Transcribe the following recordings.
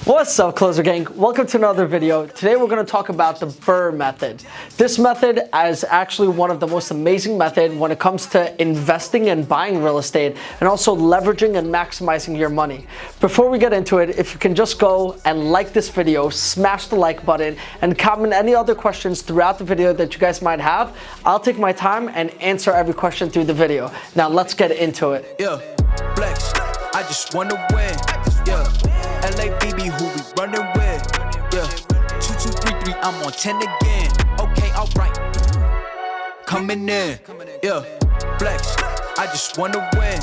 What's up, Closer Gang? Welcome to another video. Today we're going to talk about the BRRRR method. This method is actually one of the most amazing methods when it comes to investing and buying real estate and also leveraging and maximizing your money. Before we get into it, if you can just go and like this video, smash the like button, and comment any other questions throughout the video that you guys might have, I'll take my time and answer every question through the video. Now let's get into it. Yeah, flex, I just wanna win. Yeah, LABB, who we running with? Yeah, 2233, I'm on 10 again. Okay, alright. Coming in. Yeah, flex, I just wanna win.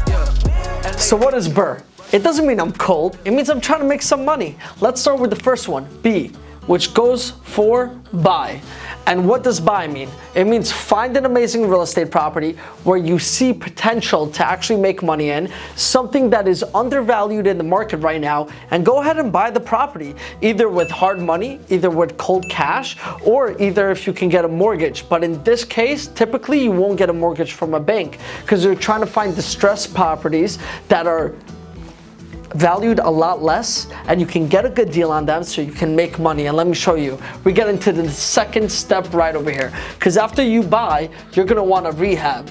Yeah. So what is BRRRR? It doesn't mean I'm cold. It means I'm trying to make some money. Let's start with the first one, B, which goes for buy. And what does buy mean? It means find an amazing real estate property where you see potential to actually make money in, something that is undervalued in the market right now, and go ahead and buy the property, either with hard money, either with cold cash, or either if you can get a mortgage. But in this case, typically you won't get a mortgage from a bank because you're trying to find distressed properties that are valued a lot less and you can get a good deal on them so you can make money. And let me show you. We get into the second step right over here, because after you buy, you're going to want to rehab.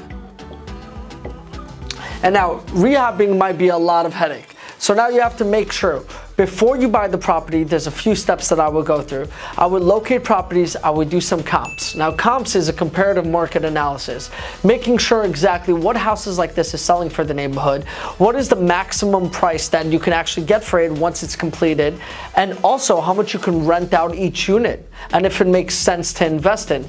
And now rehabbing might be a lot of headache. So now you have to make sure before you buy the property, there's a few steps that I will go through. I would locate properties, I would do some comps. Now comps is a comparative market analysis, making sure exactly what houses like this is selling for the neighborhood, what is the maximum price that you can actually get for it once it's completed, and also how much you can rent out each unit, and if it makes sense to invest in.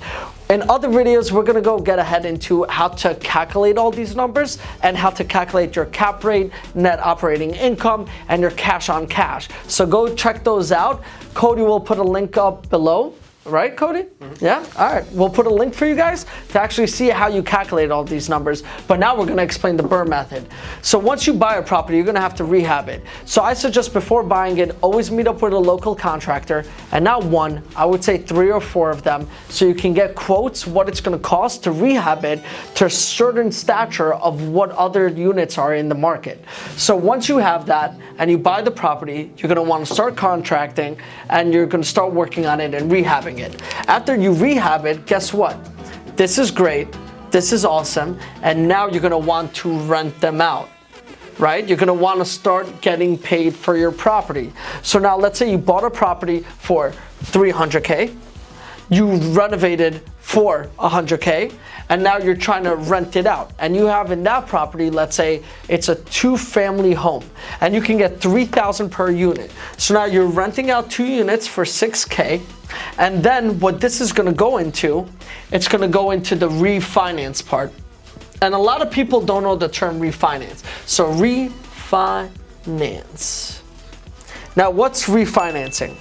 In other videos, we're gonna go get ahead into how to calculate all these numbers and how to calculate your cap rate, net operating income, and your cash on cash. So go check those out. Cody will put a link up below. Right, Cody? Mm-hmm. Yeah? All right. We'll put a link for you guys to actually see how you calculate all these numbers. But now we're going to explain the BRRRR method. So once you buy a property, you're going to have to rehab it. So I suggest before buying it, always meet up with a local contractor, and not one, I would say 3 or 4 of them, so you can get quotes what it's going to cost to rehab it to a certain stature of what other units are in the market. So once you have that and you buy the property, you're going to want to start contracting and you're going to start working on it and rehabbing it. After you rehab it, guess what? This is great, this is awesome, and now you're gonna want to rent them out, right? You're gonna wanna start getting paid for your property. So now let's say you bought a property for $300K, you renovated for $100K, and now you're trying to rent it out. And you have in that property, let's say it's a 2-family home, and you can get $3,000 per unit. So now you're renting out 2 units for $6K, and then what this is gonna go into, it's gonna go into the refinance part. And a lot of people don't know the term refinance. So refinance. Now what's refinancing?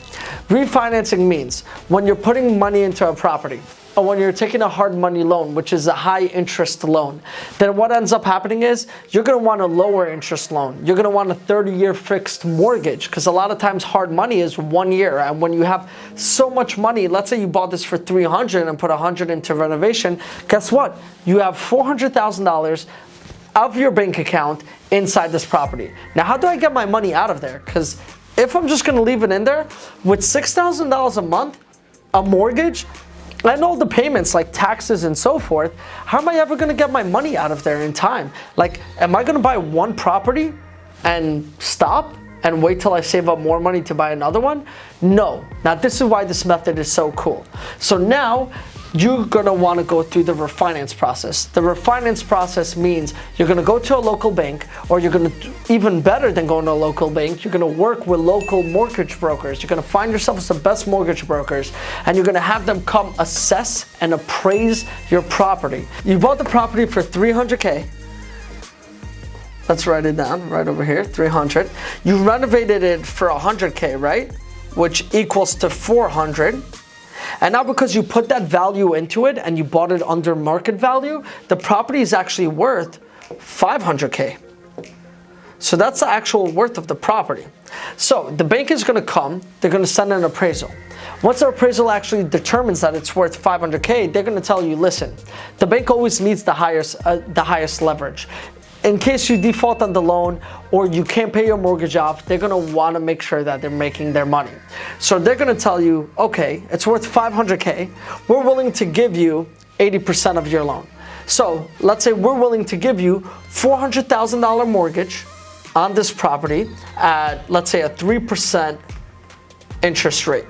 Refinancing means when you're putting money into a property, or when you're taking a hard money loan, which is a high interest loan, then what ends up happening is you're gonna want a lower interest loan. You're gonna want a 30-year fixed mortgage, because a lot of times hard money is 1 year. And when you have so much money, let's say you bought this for $300 and put $100 into renovation, guess what? You have $400,000 of your bank account inside this property. Now, how do I get my money out of there? Because if I'm just gonna leave it in there, with $6,000 a month, a mortgage, and all the payments like taxes and so forth, how am I ever gonna get my money out of there in time? Like, am I gonna buy one property and stop and wait till I save up more money to buy another one? No. Now this is why this method is so cool. So now you're gonna wanna go through the refinance process. The refinance process means you're gonna go to a local bank, or you're gonna, even better than going to a local bank, you're gonna work with local mortgage brokers. You're gonna find yourself as the best mortgage brokers, and you're gonna have them come assess and appraise your property. You bought the property for $300K. Let's write it down right over here, 300. You renovated it for $100K, right? Which equals to 400. And now because you put that value into it and you bought it under market value, the property is actually worth $500K. So that's the actual worth of the property. So the bank is gonna come, they're gonna send an appraisal. Once the appraisal actually determines that it's worth $500K, they're gonna tell you, listen, the bank always needs the highest leverage. in case you default on the loan or you can't pay your mortgage off, they're gonna wanna make sure that they're making their money. So they're gonna tell you, okay, it's worth 500K. We're willing to give you 80% of your loan. So let's say we're willing to give you $400,000 mortgage on this property at, let's say, a 3% interest rate.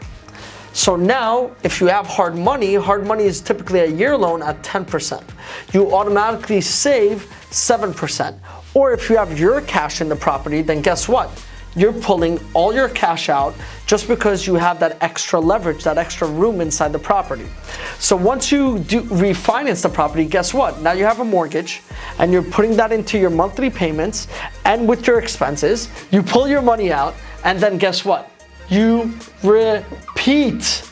So now, if you have hard money is typically a year loan at 10%. You automatically save 7%. Or if you have your cash in the property, then guess what? You're pulling all your cash out just because you have that extra leverage, that extra room inside the property. So once you do refinance the property, guess what? Now you have a mortgage and you're putting that into your monthly payments and with your expenses, you pull your money out and then guess what? You repeat.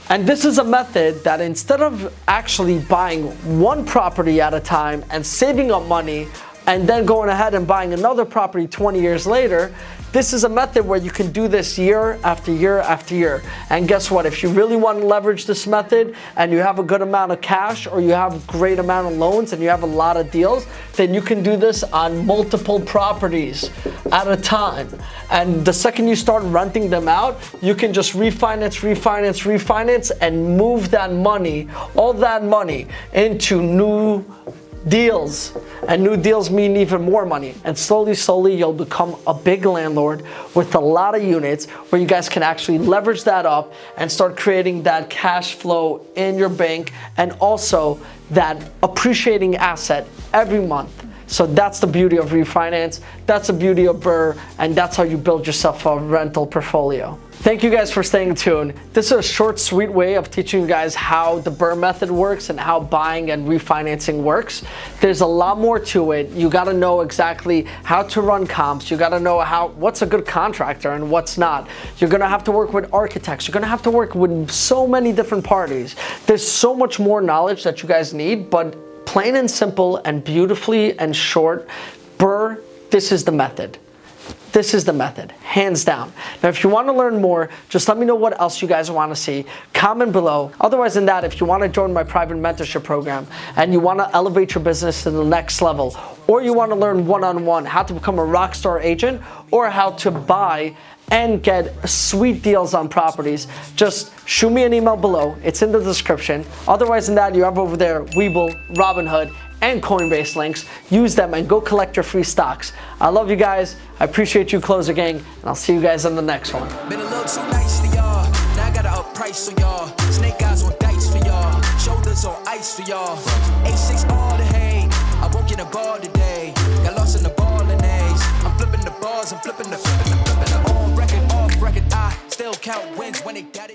And this is a method that instead of actually buying one property at a time and saving up money and then going ahead and buying another property 20 years later, this is a method where you can do this year after year after year. And guess what? If you really want to leverage this method and you have a good amount of cash or you have a great amount of loans and you have a lot of deals, then you can do this on multiple properties at a time. And the second you start renting them out, you can just refinance and move that money, all that money, into new deals. And new deals mean even more money. And slowly, you'll become a big landlord with a lot of units where you guys can actually leverage that up and start creating that cash flow in your bank and also that appreciating asset every month. So that's the beauty of refinance, that's the beauty of BRRRR, and that's how you build yourself a rental portfolio. Thank you guys for staying tuned. This is a short, sweet way of teaching you guys how the BRRRR method works and how buying and refinancing works. There's a lot more to it. You gotta know exactly how to run comps. You gotta know what's a good contractor and what's not. You're gonna have to work with architects. You're gonna have to work with so many different parties. There's so much more knowledge that you guys need, but plain and simple and beautifully and short, BRRRR, this is the method. This is the method, hands down. Now, if you want to learn more, just let me know what else you guys want to see. Comment below. Otherwise than that, if you want to join my private mentorship program and you want to elevate your business to the next level, or you want to learn one-on-one how to become a rock star agent or how to buy and get sweet deals on properties, just shoot me an email below. It's in the description. Otherwise than that, you have over there Webull, Robinhood, and Coinbase links. Use them and go collect your free stocks. I love you guys. I appreciate you, Closer Gang, and I'll see you guys in the next one. Been a little too nice for y'all. Now I gotta up price for y'all. Snake eyes on dice for y'all. Shoulders on ice for y'all. A6 all the hate. I won't get a ball today. Got lost in the ball and A's. I'm flipping the balls. I'm flipping the on record, off record. I still count wins when they got it.